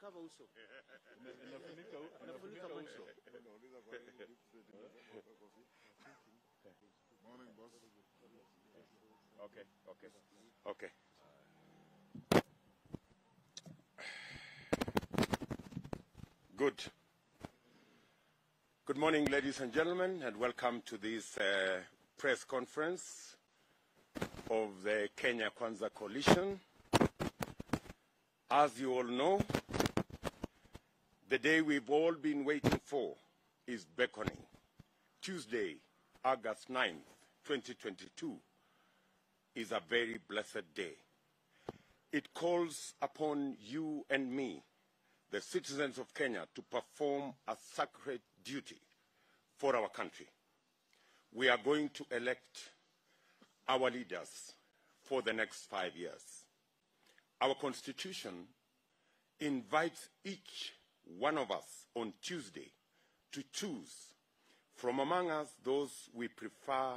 inakava uso. Inafunika uso. Morning, boss. Okay. Good morning, ladies and gentlemen, and welcome to this press conference of the Kenya Kwanza Coalition. As you all know, the day we've all been waiting for is beckoning. Tuesday, August 9th, 2022, is a very blessed day. It calls upon you and me, the citizens of Kenya, to perform a sacred duty for our country. We are going to elect our leaders for the next 5 years. Our Constitution invites each one of us on Tuesday to choose from among us those we prefer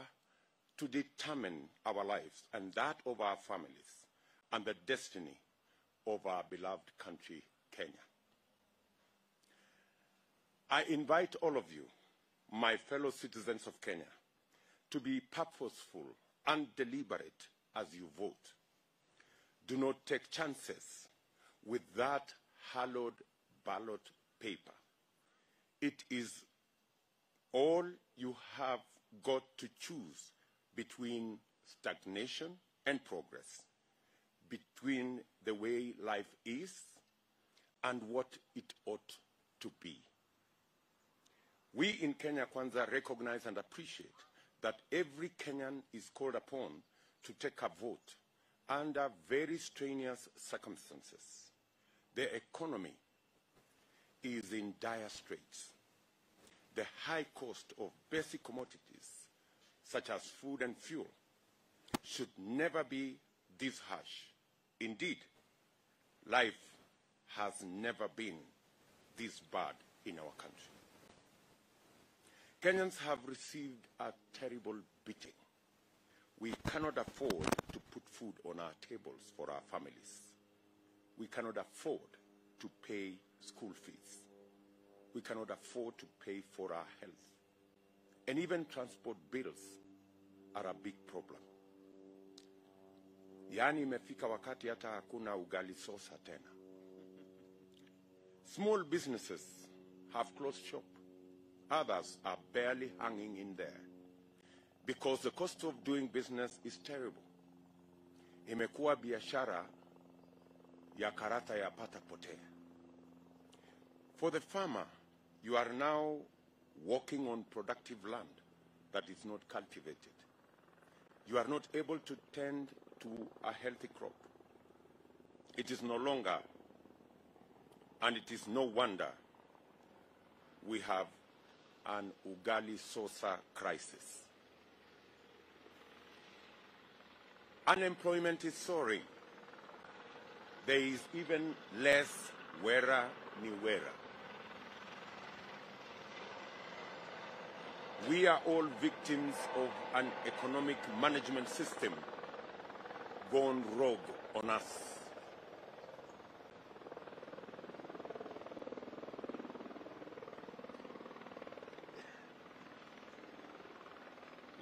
to determine our lives and that of our families and the destiny of our beloved country, Kenya. I invite all of you, my fellow citizens of Kenya, to be purposeful and deliberate as you vote. Do not take chances with that hallowed ballot paper. It is all you have got to choose between stagnation and progress, between the way life is and what it ought to be. We in Kenya Kwanza recognize and appreciate that every Kenyan is called upon to take a vote under very strenuous circumstances. The economy is in dire straits. The high cost of basic commodities, such as food and fuel, should never be this harsh. Indeed, life has never been this bad in our country. Kenyans have received a terrible beating. We cannot afford to put food on our tables for our families. We cannot afford to pay school fees. We cannot afford to pay for our health. And even transport bills are a big problem. Yani imefika wakati hata hakuna ugali sosa tena. Small businesses have closed shop. Others are barely hanging in there because the cost of doing business is terrible. Imekuwa biashara ya karata ya pata potea. For the farmer, you are now walking on productive land that is not cultivated. You are not able to tend to a healthy crop. It is no longer, and it is no wonder, we have an ugali sosa crisis. Unemployment is soaring. There is even less wera ni wera. We are all victims of an economic management system gone rogue on us.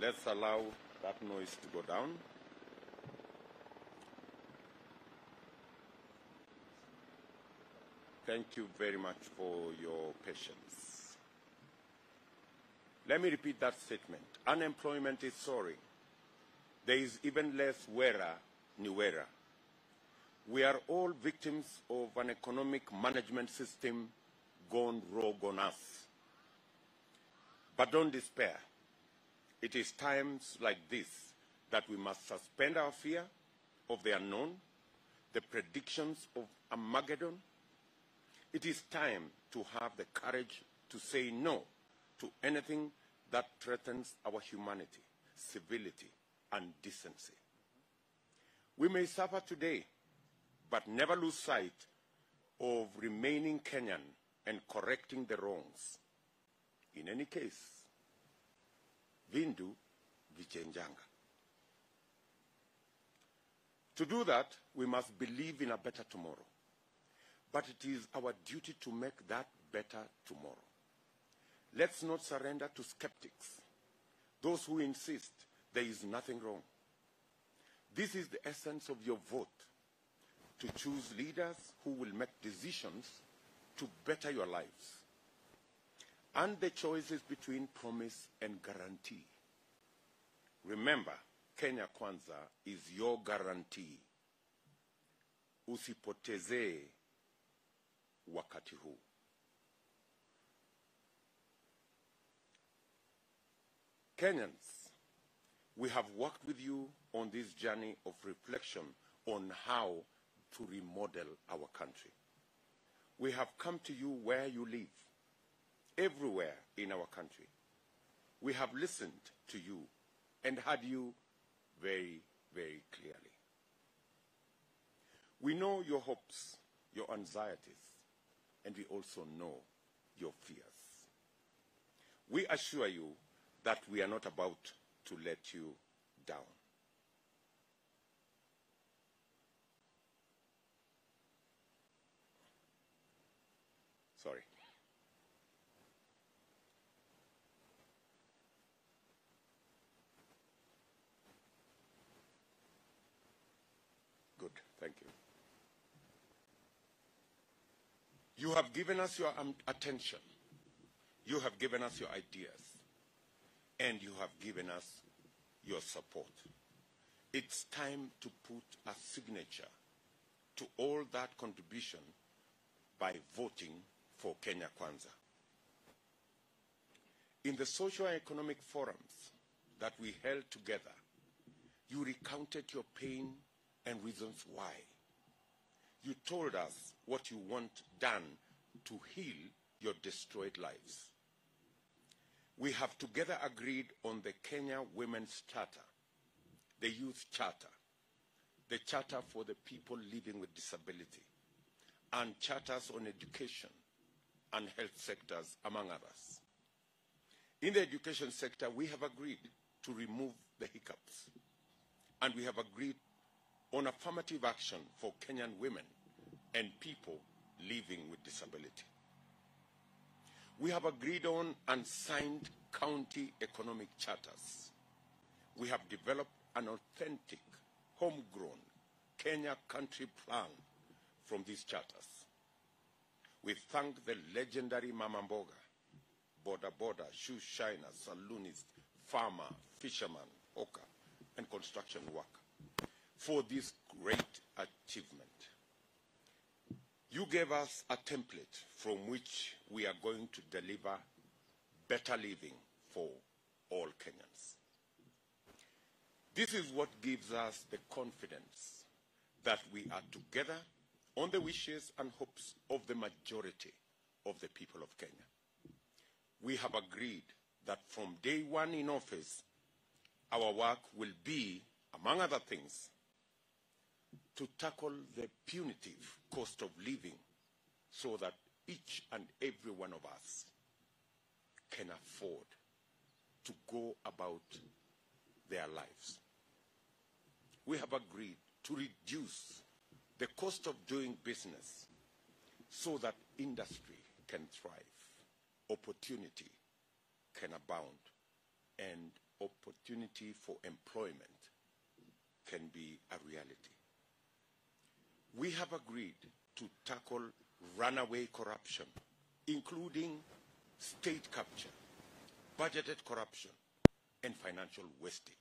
Let's allow that noise to go down. Thank you very much for your patience. Let me repeat that statement. Unemployment is soaring. There is even less wera ni wera. We are all victims of an economic management system gone rogue on us. But don't despair. It is times like this that we must suspend our fear of the unknown, the predictions of Armageddon. It is time to have the courage to say no to anything that threatens our humanity, civility, and decency. We may suffer today, but never lose sight of remaining Kenyan and correcting the wrongs. In any case, Vindu vichenjanga. To do that, we must believe in a better tomorrow. but it is our duty to make that better tomorrow. Let's not surrender to skeptics, those who insist there is nothing wrong. This is the essence of your vote, to choose leaders who will make decisions to better your lives. And the choice is between promise and guarantee. Remember, Kenya Kwanza is your guarantee. Usipotezee wakati huu. Kenyans, we have worked with you on this journey of reflection on how to remodel our country. We have come to you where you live, everywhere in our country. We have listened to you and heard you very, very clearly. We know your hopes, your anxieties, and we also know your fears. We assure you that we are not about to let you down. Sorry. Good, thank you. You have given us your attention. You have given us your ideas. And you have given us your support. It's time to put a signature to all that contribution by voting for Kenya Kwanza. In the socio-economic forums that we held together, you recounted your pain and reasons why. You told us what you want done to heal your destroyed lives. We have together agreed on the Kenya Women's Charter, the Youth Charter, the Charter for the people living with disability, and charters on education and health sectors, among others. In the education sector, we have agreed to remove the hiccups, and we have agreed on affirmative action for Kenyan women and people living with disability. We have agreed on and signed county economic charters. We have developed an authentic, homegrown Kenya country plan from these charters. We thank the legendary Mama Mboga, boda, shoe shiner, saloonist, farmer, fisherman, hawker, and construction worker for this great achievement. You gave us a template from which we are going to deliver better living for all Kenyans. This is what gives us the confidence that we are together on the wishes and hopes of the majority of the people of Kenya. We have agreed that from day one in office, our work will be, among other things, to tackle the punitive cost of living so that each and every one of us can afford to go about their lives. We have agreed to reduce the cost of doing business so that industry can thrive, opportunity can abound, and opportunity for employment can be a reality. We have agreed to tackle runaway corruption, including state capture, budgeted corruption, and financial wastage.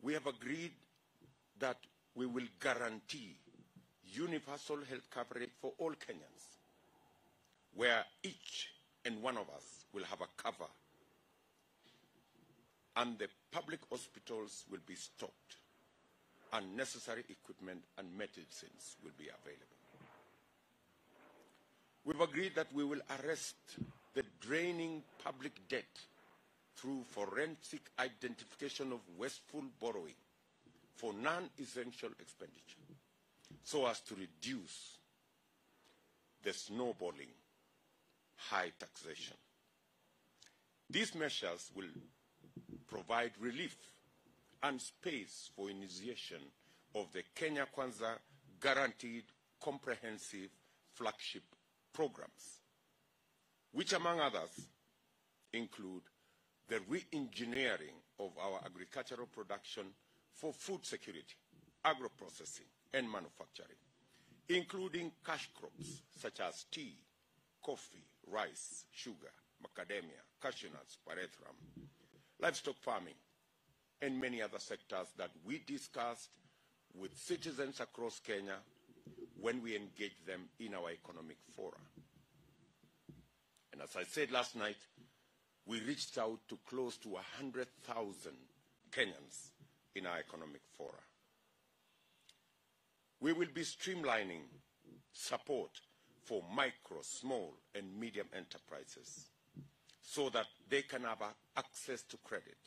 We have agreed that we will guarantee universal health coverage for all Kenyans, where each and one of us will have a cover, and the public hospitals will be stocked, and necessary equipment and medicines will be available. We've agreed that we will arrest the draining public debt through forensic identification of wasteful borrowing for non-essential expenditure, so as to reduce the snowballing high taxation. These measures will provide relief and space for initiation of the Kenya Kwanza Guaranteed comprehensive flagship programs, which among others include the re-engineering of our agricultural production for food security, agro-processing, and manufacturing, including cash crops such as tea, coffee, rice, sugar, macadamia, cashew nuts, pyrethrum, livestock farming, and many other sectors that we discussed with citizens across Kenya when we engaged them in our economic fora. And as I said last night, we reached out to close to 100,000 Kenyans in our economic fora. We will be streamlining support for micro, small, and medium enterprises so that they can have access to credit.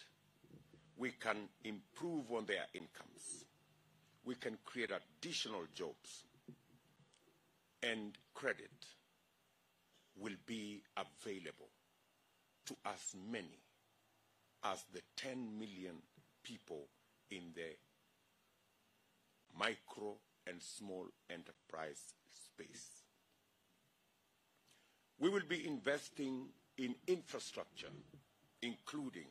We can improve on their incomes. We can create additional jobs, and credit will be available to as many as the 10 million people in the micro and small enterprise space. We will be investing in infrastructure, including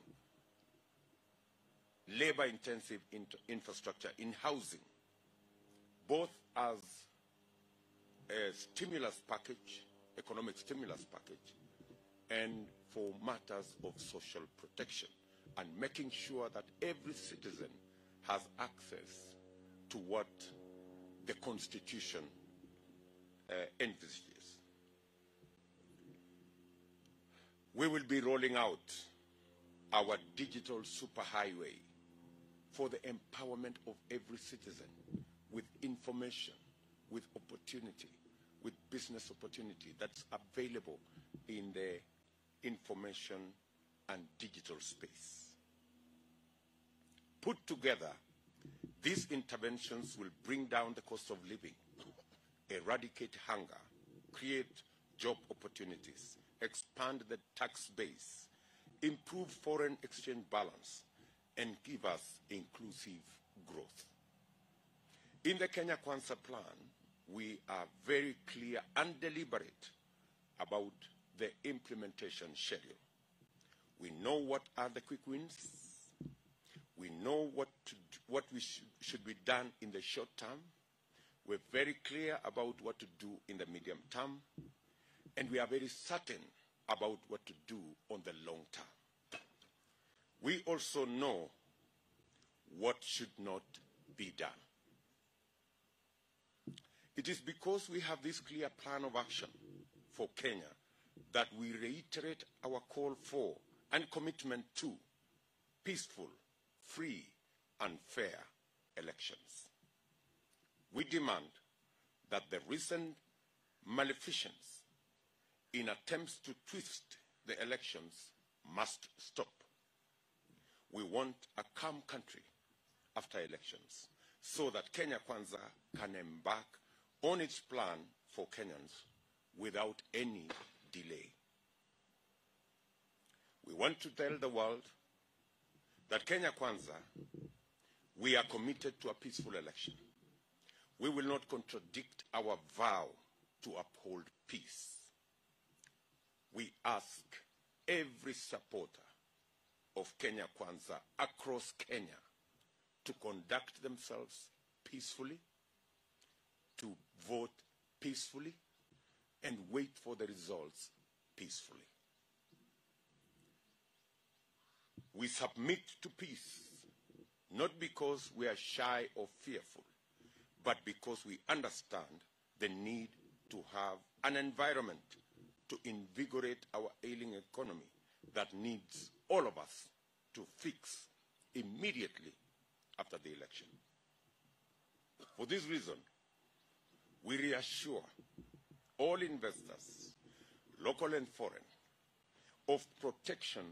labor-intensive infrastructure in housing, both as a stimulus package, economic stimulus package, and for matters of social protection, and making sure that every citizen has access to what the Constitution envisages. We will be rolling out our digital superhighway for the empowerment of every citizen with information, with opportunity, with business opportunity that's available in the information and digital space. Put together, these interventions will bring down the cost of living, eradicate hunger, create job opportunities, expand the tax base, improve foreign exchange balance, and give us inclusive growth. In the Kenya Kwanza plan, we are very clear and deliberate about the implementation schedule. We know what are the quick wins. We know what should be done in the short term. We're very clear about what to do in the medium term. And we are very certain about what to do on the long term. We also know what should not be done. It is because we have this clear plan of action for Kenya that we reiterate our call for and commitment to peaceful, free, and fair elections. We demand that the recent maleficence in attempts to twist the elections must stop. We want a calm country after elections so that Kenya Kwanza can embark on its plan for Kenyans without any delay. We want to tell the world that Kenya Kwanza, we are committed to a peaceful election. We will not contradict our vow to uphold peace. We ask every supporter of Kenya Kwanza across Kenya to conduct themselves peacefully, to vote peacefully, and wait for the results peacefully. We submit to peace, not because we are shy or fearful, but because we understand the need to have an environment to invigorate our ailing economy that needs all of us to fix immediately after the election. For this reason, we reassure all investors, local and foreign, of protection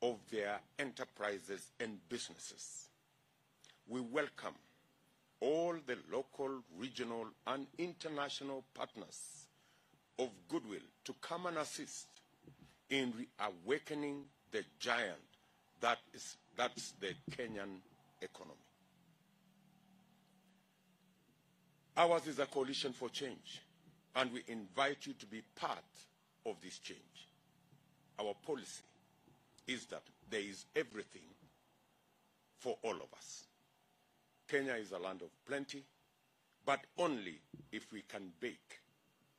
of their enterprises and businesses. We welcome all the local, regional, and international partners of goodwill to come and assist in reawakening the giant that's the Kenyan economy. Ours is a coalition for change, and we invite you to be part of this change. Our policy is that there is everything for all of us. Kenya is a land of plenty, but only if we can bake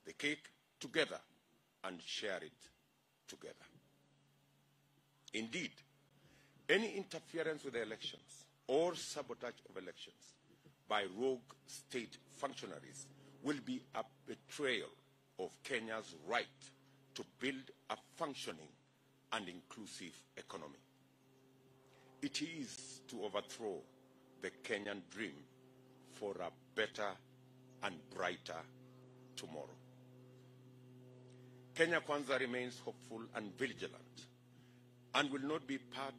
the cake together and share it together. Indeed, any interference with the elections or sabotage of elections by rogue state functionaries will be a betrayal of Kenya's right to build a functioning and inclusive economy. It is to overthrow the Kenyan dream for a better and brighter tomorrow. Kenya Kwanza remains hopeful and vigilant and will not be part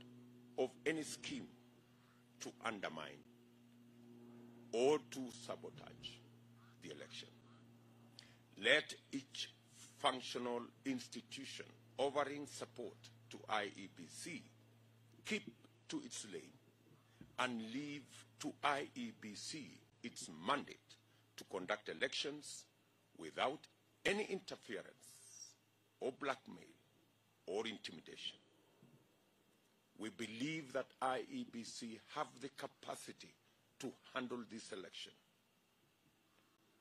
of any scheme to undermine or to sabotage the election. Let each functional institution offering support to IEBC keep to its lane and leave to IEBC its mandate to conduct elections without any interference or blackmail or intimidation. We believe that IEBC have the capacity to handle this election.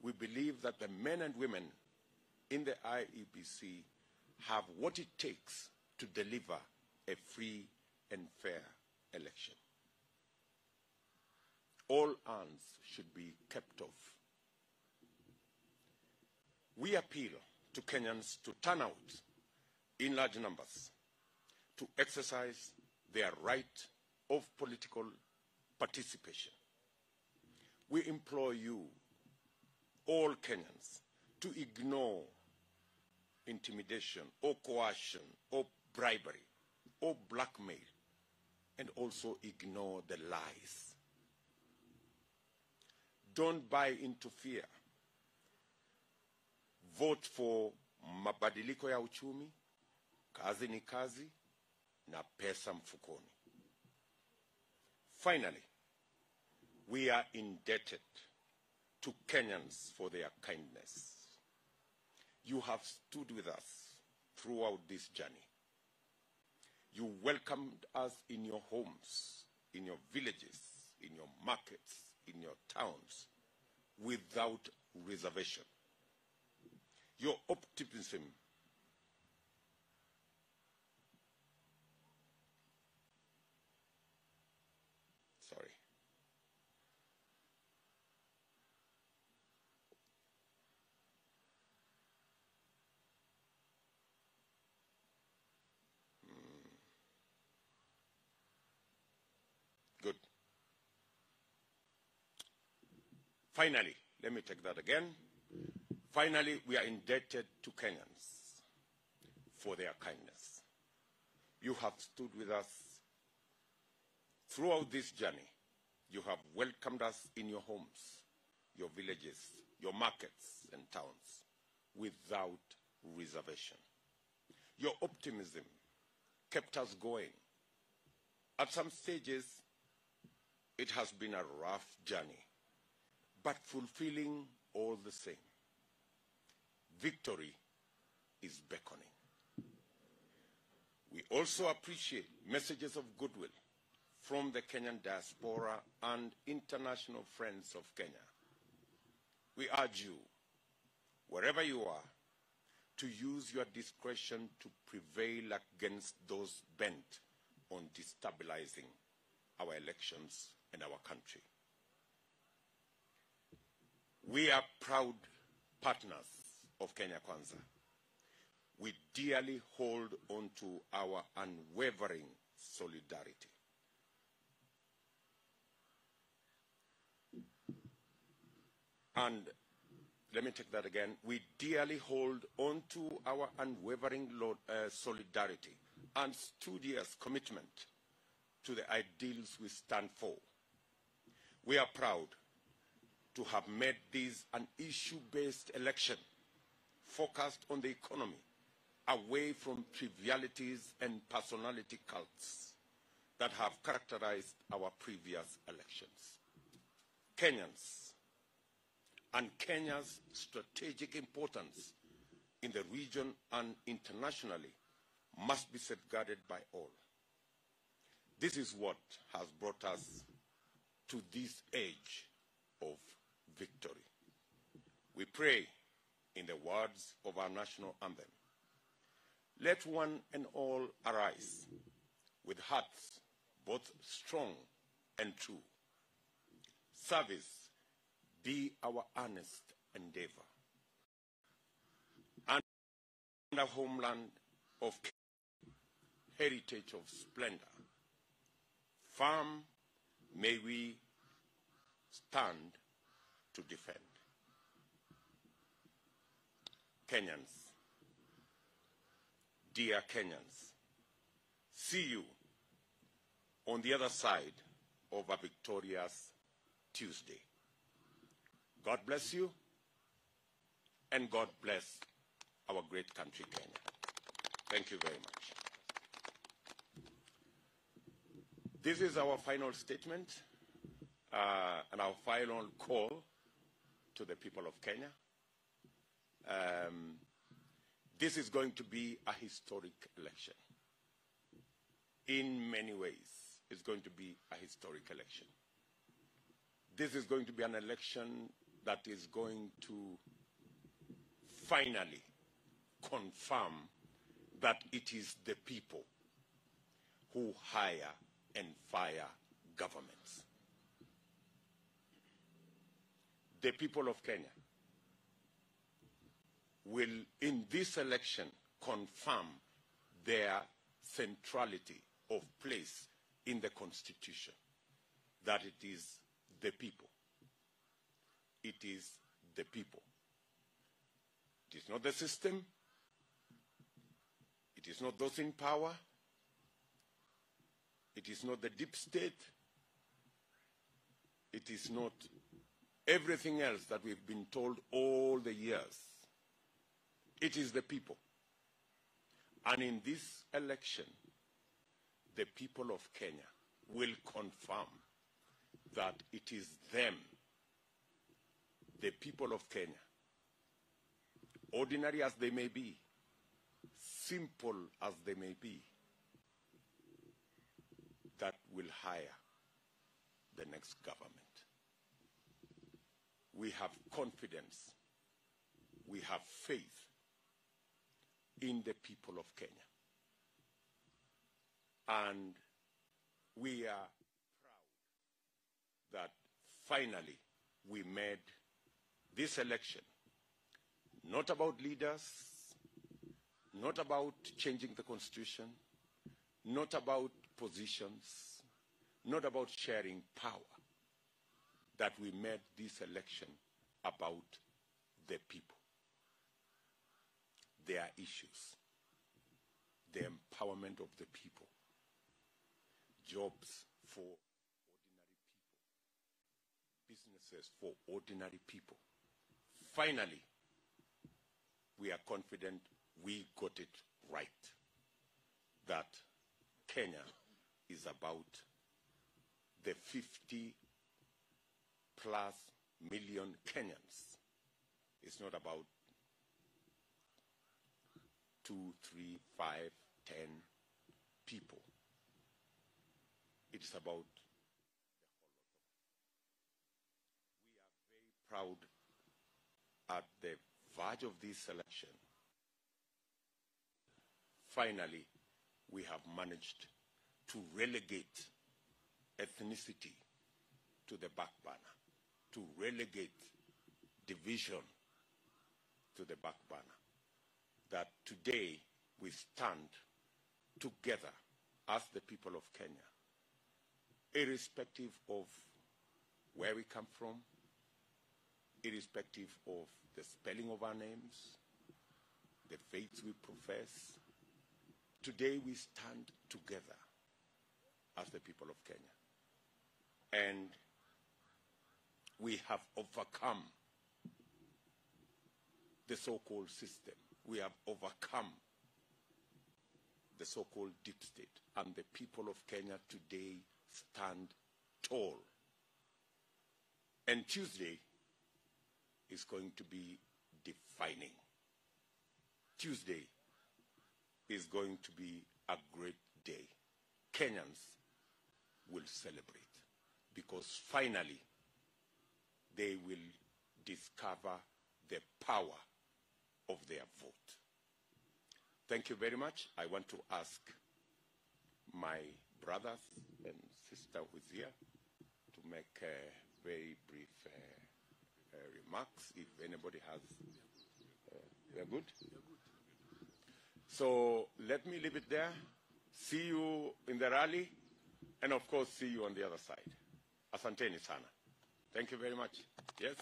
We believe that the men and women in the IEBC have what it takes to deliver a free and fair election. All hands should be kept off. We appeal to Kenyans to turn out in large numbers to exercise their right of political participation. We implore you, all Kenyans, to ignore intimidation or coercion or bribery or blackmail, and also ignore the lies. Don't buy into fear. Vote for mabadiliko ya uchumi, kazi ni kazi, na pesa mfukoni. Finally, we are indebted to Kenyans for their kindness. You have stood with us throughout this journey. You welcomed us in your homes, in your villages, in your markets, in your towns, without reservation. Your optimism Good. Finally, let me take that again. Finally, we are indebted to Kenyans for their kindness. You have stood with us throughout this journey. You have welcomed us in your homes, your villages, your markets and towns without reservation. Your optimism kept us going. At some stages, it has been a rough journey, but fulfilling all the same. Victory is beckoning. We also appreciate messages of goodwill from the Kenyan diaspora and international friends of Kenya. We urge you, wherever you are, to use your discretion to prevail against those bent on destabilizing our elections and our country. We are proud partners of Kenya Kwanza. We dearly hold on to our unwavering solidarity. And let me take that again. We dearly hold on to our unwavering solidarity and studious commitment to the ideals we stand for. We are proud to have made this an issue-based election focused on the economy, away from trivialities and personality cults that have characterized our previous elections. Kenyans, and Kenya's strategic importance in the region and internationally must be safeguarded by all. This is what has brought us to this age of victory. We pray in the words of our national anthem, "Let one and all arise with hearts both strong and true. Service be our earnest endeavor. And a homeland of heritage of splendor, firm may we stand to defend." Kenyans, dear Kenyans, see you on the other side of a victorious Tuesday. God bless you, and God bless our great country, Kenya. Thank you very much. This is our final statement and our final call to the people of Kenya. This is going to be a historic election. In many ways, it's going to be a historic election. This is going to be an election that is going to finally confirm that it is the people who hire and fire governments. The people of Kenya will, in this election, confirm their centrality of place in the Constitution, that it is the people. It is the people. It is not the system. It is not those in power. It is not the deep state. It is not everything else that we've been told all the years. It is the people. And in this election, the people of Kenya will confirm that it is them, the people of Kenya, ordinary as they may be, simple as they may be, that will hire the next government. We have confidence, we have faith in the people of Kenya. And we are proud that finally we made this election not about leaders, not about changing the Constitution, not about positions, not about sharing power, that we made this election about the people, their issues, the empowerment of the people, jobs for ordinary people, businesses for ordinary people. Finally, we are confident we got it right, that Kenya is about the 50+ million Kenyans. It's not about 2, 3, 5, 10 people. It's about the whole of them. We are very proud at the verge of this election. Finally, we have managed to relegate ethnicity to the back burner, to relegate division to the back burner. That today we stand together as the people of Kenya, irrespective of where we come from, irrespective of the spelling of our names, the faiths we profess. Today we stand together as the people of Kenya. And we have overcome the so-called system. We have overcome the so-called deep state. And the people of Kenya today stand tall. And Tuesday is going to be defining. Tuesday is going to be a great day. Kenyans will celebrate because finally they will discover the power of their vote. Thank you very much. I want to ask my brothers and sister who is here to make very brief remarks if anybody has. We are good? So let me leave it there. See you in the rally, and of course see you on the other side. Asanteni sana. Thank you very much. Yes?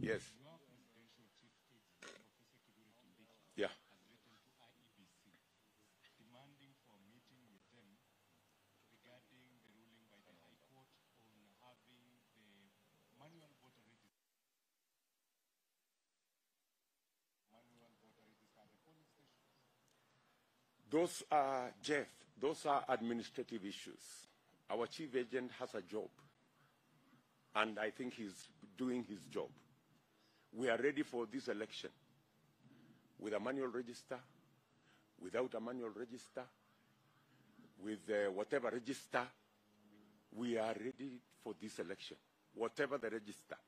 Yes. Yeah. Demanding for a meeting with them regarding the ruling by the High Court on having the manual voter register. At the polling stations. Those are, Jeff, those are administrative issues. Our chief agent has a job, and I think he's doing his job. We are ready for this election with a manual register, without a manual register, with whatever register. We are ready for this election, whatever the register,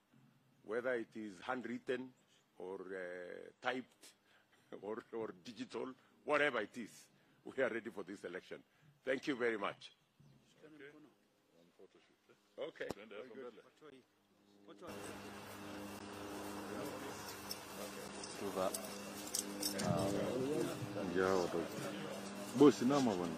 whether it is handwritten or typed or digital, whatever it is, we are ready for this election. Thank you very much. Okay. Bosi nama bwana.